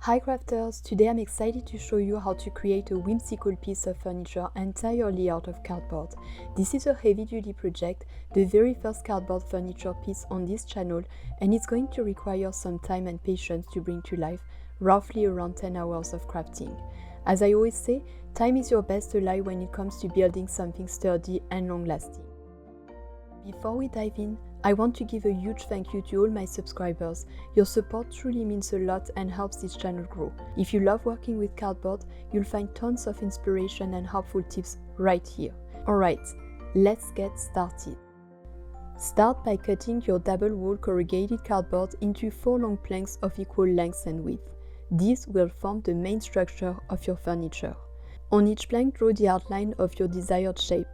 Hi crafters, today I'm excited to show you how to create a whimsical piece of furniture entirely out of cardboard. This is a heavy-duty project, the very first cardboard furniture piece on this channel, and it's going to require some time and patience to bring to life, roughly around 10 hours of crafting. As I always say, time is your best ally when it comes to building something sturdy and long-lasting. Before we dive in, I want to give a huge thank you to all my subscribers. Your support truly means a lot and helps this channel grow. If you love working with cardboard, you'll find tons of inspiration and helpful tips right here. Alright, let's get started. Start by cutting your double-wall corrugated cardboard into 4 long planks of equal length and width. These will form the main structure of your furniture. On each plank, draw the outline of your desired shape.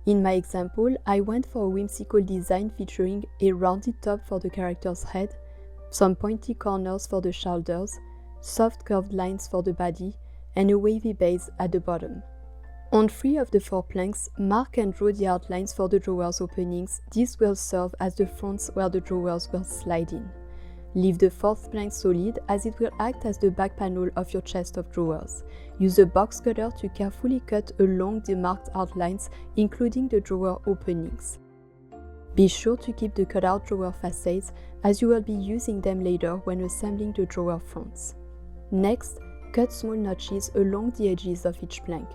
In my example, I went for a whimsical design featuring a rounded top for the character's head, some pointy corners for the shoulders, soft curved lines for the body, and a wavy base at the bottom. On 3 of the 4 planks, mark and draw the outlines for the drawers openings. These will serve as the fronts where the drawers will slide in. Leave the 4th plank solid as it will act as the back panel of your chest of drawers. Use a box cutter to carefully cut along the marked outlines, including the drawer openings. Be sure to keep the cutout drawer facades as you will be using them later when assembling the drawer fronts. Next, cut small notches along the edges of each plank.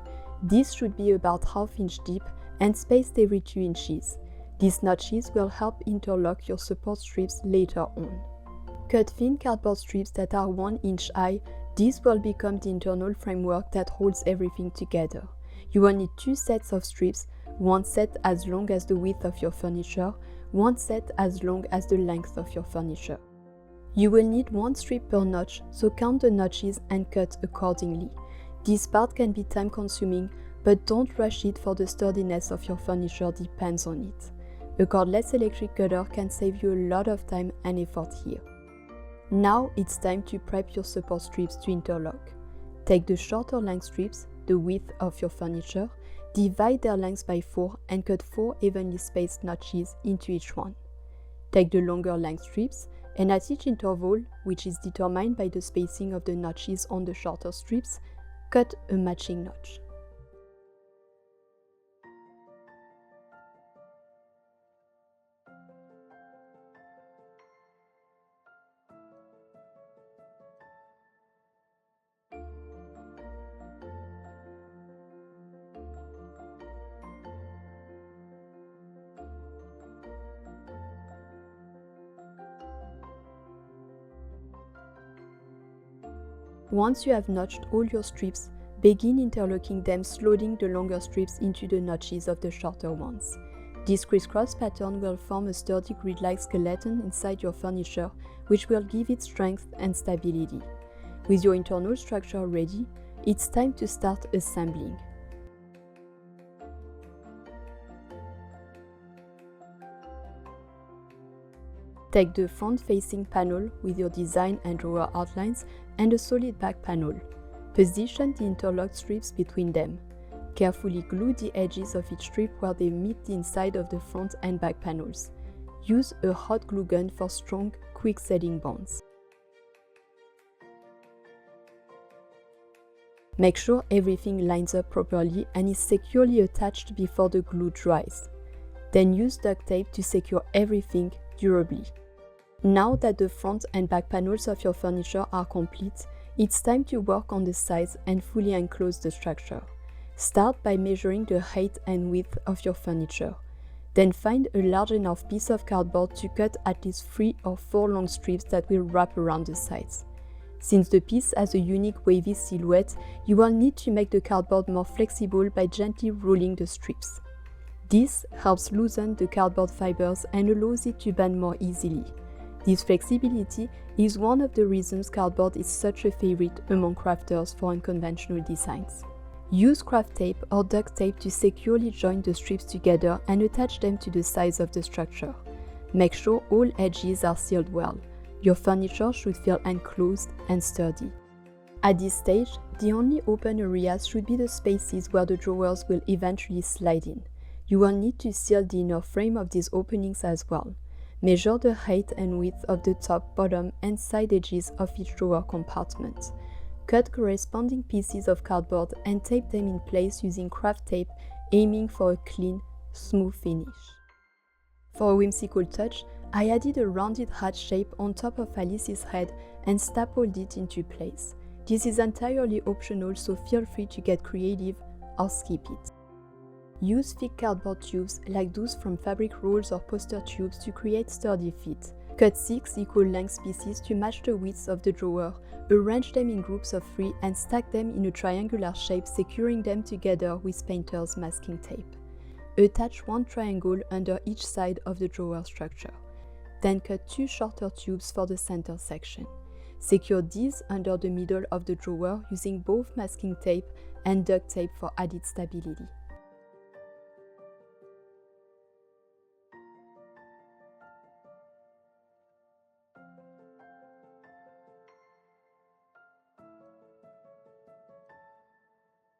These should be about ½ inch deep and spaced every 2 inches. These notches will help interlock your support strips later on. Cut thin cardboard strips that are 1 inch high. This will become the internal framework that holds everything together. You will need 2 sets of strips, one set as long as the width of your furniture, one set as long as the length of your furniture. You will need 1 strip per notch, so count the notches and cut accordingly. This part can be time consuming, but don't rush it, for the sturdiness of your furniture depends on it. A cordless electric cutter can save you a lot of time and effort here. Now it's time to prep your support strips to interlock. Take the shorter length strips, the width of your furniture, divide their length by 4 and cut 4 evenly spaced notches into each one. Take the longer length strips and at each interval, which is determined by the spacing of the notches on the shorter strips, cut a matching notch. Once you have notched all your strips, begin interlocking them, slotting the longer strips into the notches of the shorter ones. This crisscross pattern will form a sturdy grid-like skeleton inside your furniture, which will give it strength and stability. With your internal structure ready, it's time to start assembling. Take the front-facing panel with your design and drawer outlines and a solid back panel. Position the interlocked strips between them. Carefully glue the edges of each strip where they meet the inside of the front and back panels. Use a hot glue gun for strong, quick-setting bonds. Make sure everything lines up properly and is securely attached before the glue dries. Then use duct tape to secure everything durably. Now that the front and back panels of your furniture are complete, it's time to work on the sides and fully enclose the structure. Start by measuring the height and width of your furniture. Then find a large enough piece of cardboard to cut at least 3 or 4 long strips that will wrap around the sides. Since the piece has a unique wavy silhouette, you will need to make the cardboard more flexible by gently rolling the strips. This helps loosen the cardboard fibers and allows it to bend more easily. This flexibility is one of the reasons cardboard is such a favorite among crafters for unconventional designs. Use craft tape or duct tape to securely join the strips together and attach them to the sides of the structure. Make sure all edges are sealed well. Your furniture should feel enclosed and sturdy. At this stage, the only open areas should be the spaces where the drawers will eventually slide in. You will need to seal the inner frame of these openings as well. Measure the height and width of the top, bottom, and side edges of each drawer compartment. Cut corresponding pieces of cardboard and tape them in place using craft tape, aiming for a clean, smooth finish. For a whimsical touch, I added a rounded hat shape on top of Alice's head and stapled it into place. This is entirely optional, so feel free to get creative or skip it. Use thick cardboard tubes like those from fabric rolls or poster tubes to create sturdy feet. Cut 6 equal length pieces to match the width of the drawer, arrange them in groups of 3 and stack them in a triangular shape, securing them together with painter's masking tape. Attach one triangle under each side of the drawer structure. Then cut 2 shorter tubes for the center section. Secure these under the middle of the drawer using both masking tape and duct tape for added stability.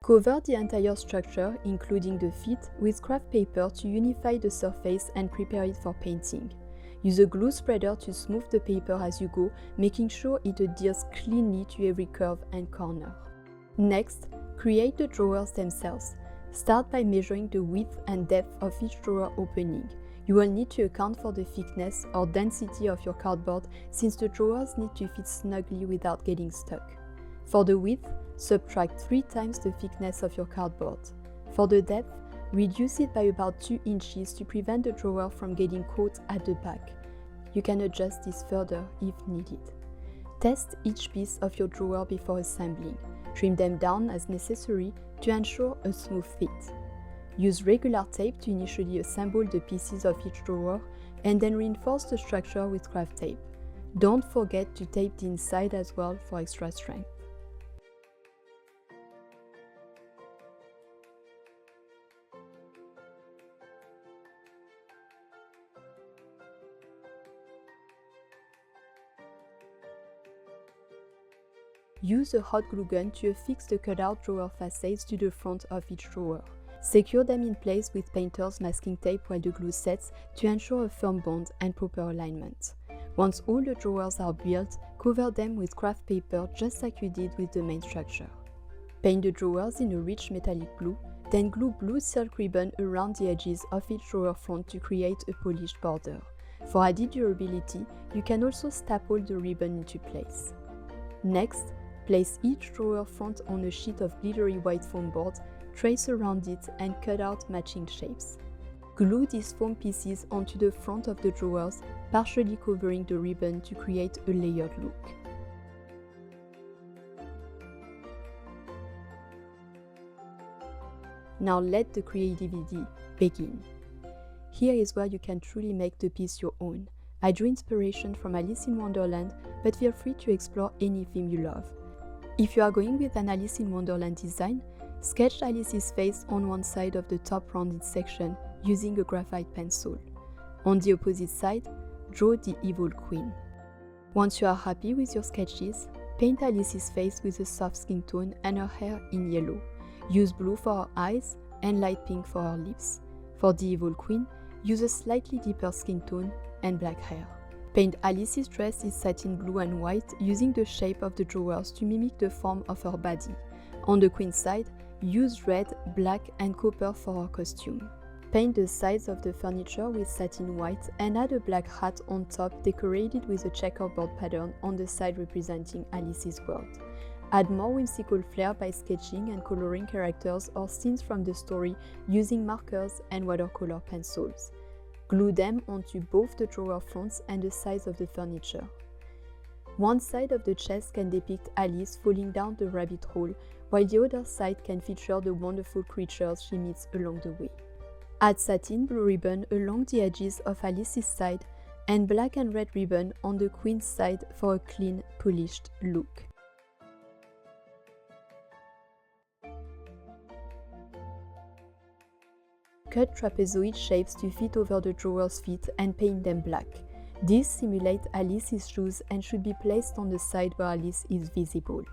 Cover the entire structure, including the feet, with craft paper to unify the surface and prepare it for painting. Use a glue spreader to smooth the paper as you go, making sure it adheres cleanly to every curve and corner. Next, create the drawers themselves. Start by measuring the width and depth of each drawer opening. You will need to account for the thickness or density of your cardboard, since the drawers need to fit snugly without getting stuck. For the width, subtract 3 times the thickness of your cardboard. For the depth, reduce it by about 2 inches to prevent the drawer from getting caught at the back. You can adjust this further if needed. Test each piece of your drawer before assembling. Trim them down as necessary to ensure a smooth fit. Use regular tape to initially assemble the pieces of each drawer and then reinforce the structure with craft tape. Don't forget to tape the inside as well for extra strength. Use a hot glue gun to affix the cutout drawer facades to the front of each drawer. Secure them in place with painter's masking tape while the glue sets to ensure a firm bond and proper alignment. Once all the drawers are built, cover them with craft paper just like you did with the main structure. Paint the drawers in a rich metallic blue, then glue blue silk ribbon around the edges of each drawer front to create a polished border. For added durability, you can also staple the ribbon into place. Next, place each drawer front on a sheet of glittery white foam board, trace around it and cut out matching shapes. Glue these foam pieces onto the front of the drawers, partially covering the ribbon to create a layered look. Now let the creativity begin. Here is where you can truly make the piece your own. I drew inspiration from Alice in Wonderland, but feel free to explore any theme you love. If you are going with an Alice in Wonderland design, sketch Alice's face on one side of the top rounded section using a graphite pencil. On the opposite side, draw the evil queen. Once you are happy with your sketches, paint Alice's face with a soft skin tone and her hair in yellow. Use blue for her eyes and light pink for her lips. For the evil queen, use a slightly deeper skin tone and black hair. Paint Alice's dress in satin blue and white using the shape of the drawers to mimic the form of her body. On the queen's side, use red, black and copper for her costume. Paint the sides of the furniture with satin white and add a black hat on top decorated with a checkerboard pattern on the side representing Alice's world. Add more whimsical flair by sketching and coloring characters or scenes from the story using markers and watercolor pencils. Glue them onto both the drawer fronts and the sides of the furniture. One side of the chest can depict Alice falling down the rabbit hole, while the other side can feature the wonderful creatures she meets along the way. Add satin blue ribbon along the edges of Alice's side and black and red ribbon on the queen's side for a clean, polished look. Cut trapezoid shapes to fit over the drawer's feet and paint them black. These simulate Alice's shoes and should be placed on the side where Alice is visible.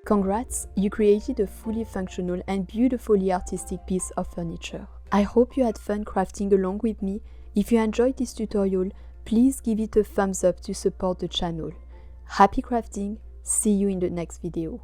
Congrats, you created a fully functional and beautifully artistic piece of furniture. I hope you had fun crafting along with me. If you enjoyed this tutorial, please give it a thumbs up to support the channel. Happy crafting! See you in the next video.